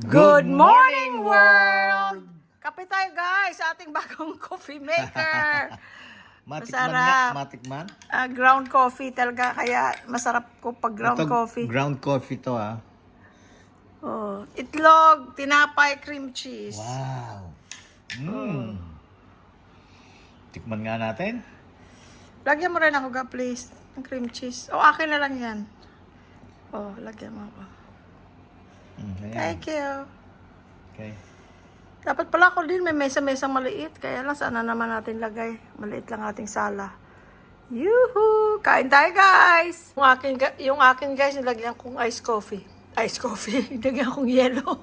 Good morning, world! Kape tayo guys sa ating bagong coffee maker. Matikman Masarap. nga, matikman. Ground coffee talaga, kaya masarap ko pag ground Ito, coffee. ground coffee to Oh, itlog, tinapay, cream cheese. Wow. Tikman nga natin. Lagyan mo rin ako ga, please, ng cream cheese. O, akin na lang yan. Oh, lagyan mo ako. Ayan. Thank you. Okay. Dapat pala ako din, may mesa-mesa maliit. Kaya lang, sana naman natin lagay. Maliit lang ating sala. Yuhu! Kain tayo, guys! Yung akin guys, nilagyan kong iced coffee. Iced coffee. Nilagyan kong yellow.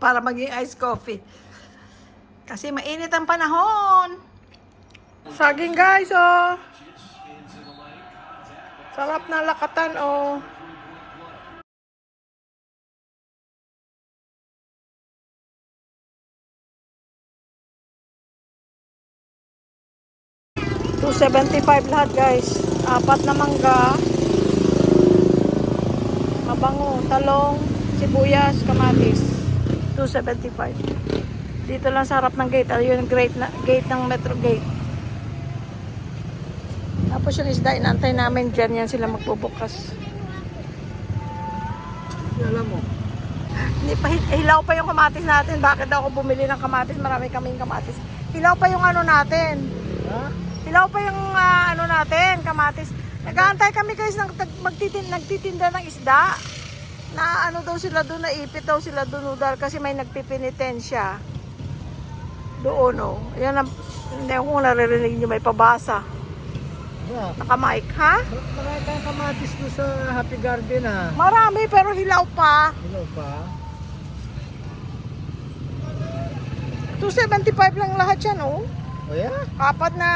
Para maging iced coffee. Kasi mainit ang panahon. Saging, guys, oh. Sarap na lakatan, oh. $2.75 lahat, guys. 4 na mangga. Mabango, talong, sibuyas, kamatis. $2.75. Dito lang sa harap ng gate. Ayun yung gate ng Metro Gate. Tapos yung isda, inantay namin dyan. Yan sila magbubukas. Alam mo. Hindi pa, hilaw pa yung kamatis natin. Bakit daw ako bumili ng kamatis? Marami kaming kamatis. Hilaw pa yung ano natin. Ha? Hilaw pa yung ano natin, kamatis. Nag-aantay kami guys ng nagtitinda ng isda. Na ano daw sila doon, naipit daw sila doon dahil kasi may nagpipinitensya. Doon oh. Yan ang, hindi ko naririnig nyo, may pabasa. Yeah. Naka-mic, ha? Marami kang kamatis doon sa Happy Garden Marami pero hilaw pa. Hello pa? $2.75 lang lahat yan oh. O yeah? 4 na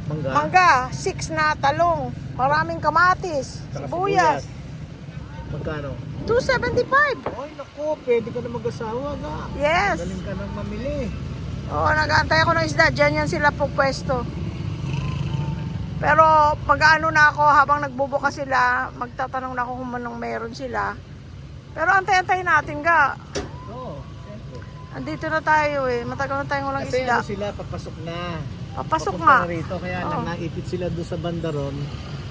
Mangga? mangga, 6 na talong, maraming kamatis, Saka sibuyas. Magkano? $2.75. Ay naku, pwede ka na mag-asawa ga. Yes. Galing ka nang mamili. Oo, nag-aantay ako ng isda. Diyan yan sila po pwesto. Pero mag-ano na ako habang nagbubukas sila, magtatanong na ako kung manong meron sila. Pero antay-antay natin ga. Oo, siyempre. Andito na tayo eh. Matagal na tayong walang Kasi isda. ano sila, papasok na. Papasok Papunta nga. na rito, kaya Oo. nang naipit sila doon sa bandaron.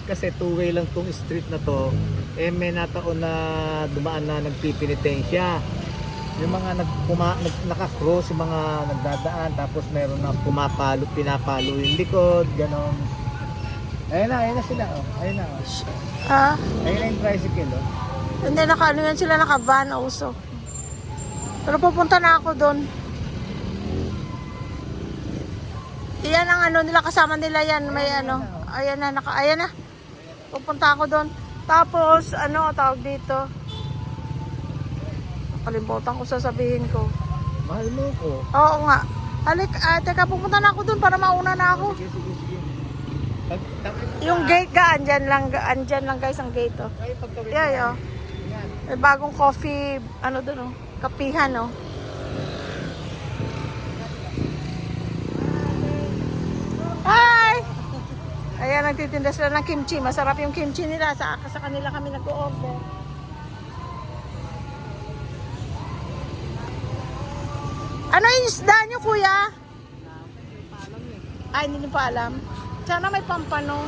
Kasi two-way lang tong street na to. Eh may nataon na dumaan na nagpipinitensya. Yung mga naka-cross, yung mga nagdadaan, tapos meron na pinapalo yung likod, ganon. Ayun na sila, oh. Ayun na, oh. Ha? Ayun na yung tricycle, oh. Hindi, ano yan sila, naka-van also. Pero pupunta na ako doon. Iyan ang ano nila, kasama nila yan. May ano, ayan na, ayan na. Pupunta ako doon. Tapos, ano, tawag dito. Nakalimutan ko sasabihin ko. Mahal mo ko. Oo nga. Halik, teka, pupunta na ako doon para mauna na ako. Sige. Yung gate ka, andyan lang guys ang gate, oh. Ay, pagkawin Yeah, oh. Yan. May bagong coffee, ano doon, oh. Kapihan, oh. Hi! Ayan, nagtitinda sila ng kimchi. Masarap yung kimchi nila. Sa kanila kami nag-o-order. Ano yung isda nyo, kuya? Ay, hindi nyo pa alam. Sana may pampano.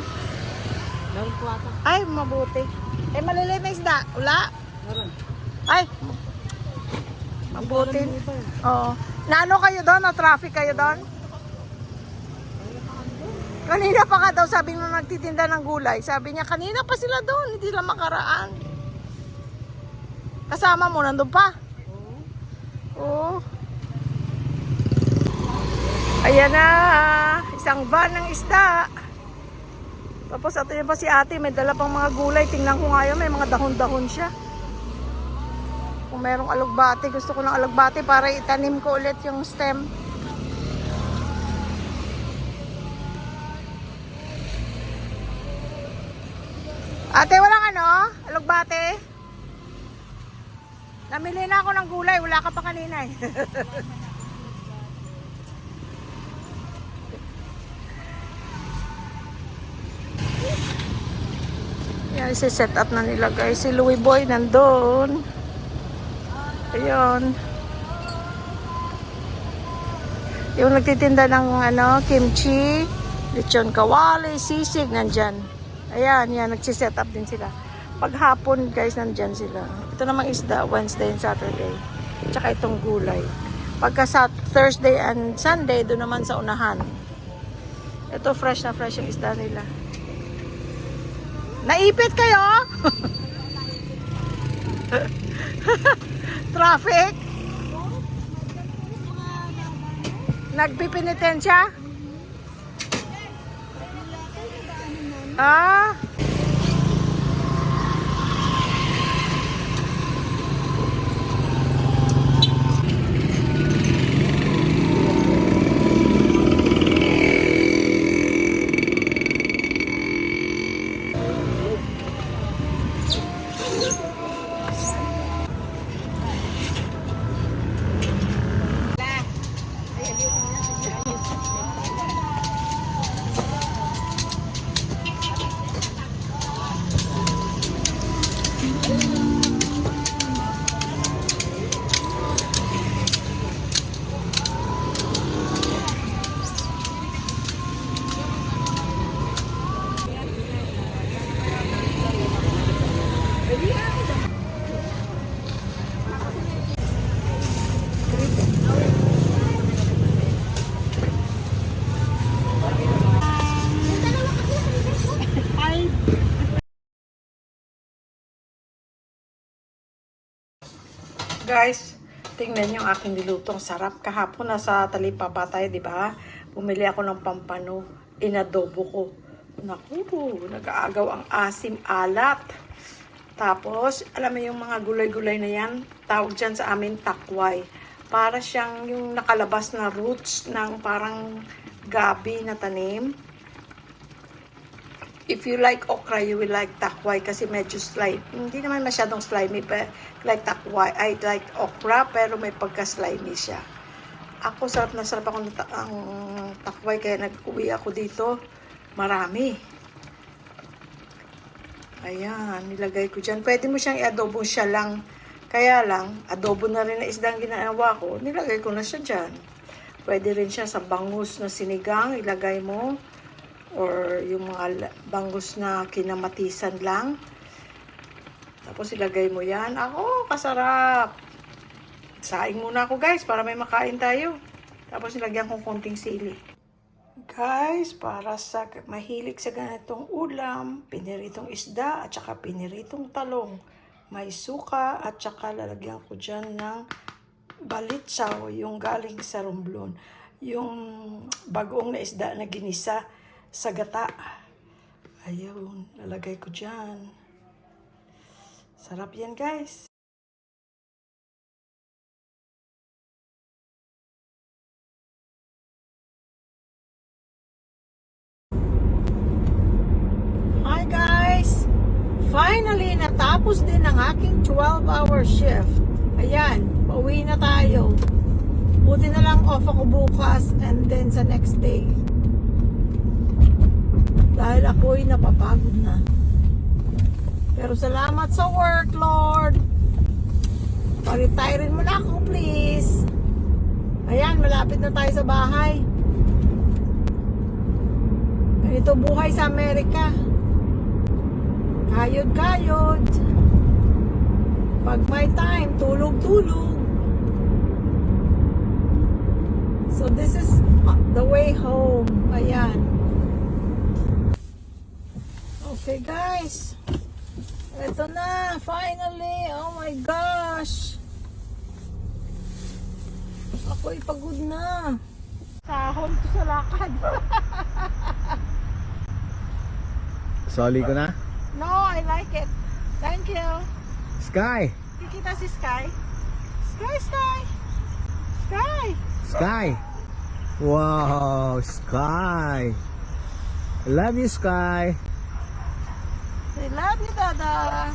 Meron po ata. Ay, mabuti. Eh, maliliit na isda. Wala? Meron. Ay, mabuti. Oo. Naano kayo doon? O traffic kayo doon? Kanina pa nga daw, sabi nung nagtitinda ng gulay. Sabi niya, kanina pa sila doon. Hindi sila makaraan. Kasama mo, nandun pa? Oo. Ayan na. Isang van ng isda. Tapos ito yun pa si ate. May dala pang mga gulay. Tingnan ko nga yun. May mga dahon-dahon siya. Kung merong alugbati, gusto ko ng alugbati para itanim ko ulit yung stem. Ate, walang ano? Alugbati? Namili na ako ng gulay. Wala ka pa kanina eh. Yan, set up na nila guys. Si Louie Boy nandun. Ayun. Ayun. Yung nagtitinda ng kimchi, lechon kawali, sisig, nandyan. Ayan, yan, nagsiset up din sila. Paghapon, guys, nandyan sila. Ito namang isda, Wednesday and Saturday. Tsaka itong gulay. Pagka sa Thursday and Sunday, doon naman sa unahan. Ito, fresh na fresh yung isda nila. Naipit kayo? Traffic? Nagpipinitensya? Ah? Guys, tingnan yung aking nilutong sarap. Kahapon nasa Talipapa tayo, di ba? Bumili ako ng pampano. Inadobo ko. Naku, nag-aagaw ang asim alat. Tapos, alam mo yung mga gulay-gulay na yan? Tawag dyan sa amin takway. Para siyang yung nakalabas na roots ng parang gabi na tanim. If you like okra, you will like takway kasi medyo slimy. Hindi naman masyadong slimy, but like takway. I like okra, pero may pagka-slimy siya. Ako, sarap na sarap ako ng takway, kaya nag-uwi ako dito. Marami. Ayan, nilagay ko dyan. Pwede mo siyang i-adobo siya lang. Kaya lang, adobo na rin na isdang ginawa ko. Nilagay ko na siya dyan. Pwede rin siya sa bangus na sinigang, ilagay mo. Or yung mga bangus na kinamatisan lang. Tapos ilagay mo yan. Ako, kasarap. Saing muna ako guys para may makain tayo. Tapos nilagyan kong konting sili. Guys, para sa mahilig sa ganitong ulam, piniritong isda at saka piniritong talong. May suka at saka lalagyan ko dyan ng balitsaw, yung galing sa Romblon. Yung bagoong na isda na ginisa sa gata. Ayun, lalagay ko dyan. Sarap yan guys. Hi guys! Finally, natapos din ang aking 12-hour shift. Ayan, pauwi na tayo. Buti na lang off ako bukas and then sa next day. Dahil ako'y napapagod na. Pero salamat sa work, Lord. Pa-retirein mo na ako, please. Ayan, malapit na tayo sa bahay. Ganito buhay sa Amerika. Kayod-kayod. Pag may time, tulog-tulog. So this is the way home. Ayan. Okay guys, ito na, finally, oh my gosh, ako'y pagod na, sahon ko sa lakad. Soli ko na? No, I like it, thank you. Sky! Kikita si Sky. Sky, Sky, Sky. Sky! Wow, Sky! I love you, Sky! I love you, Dada.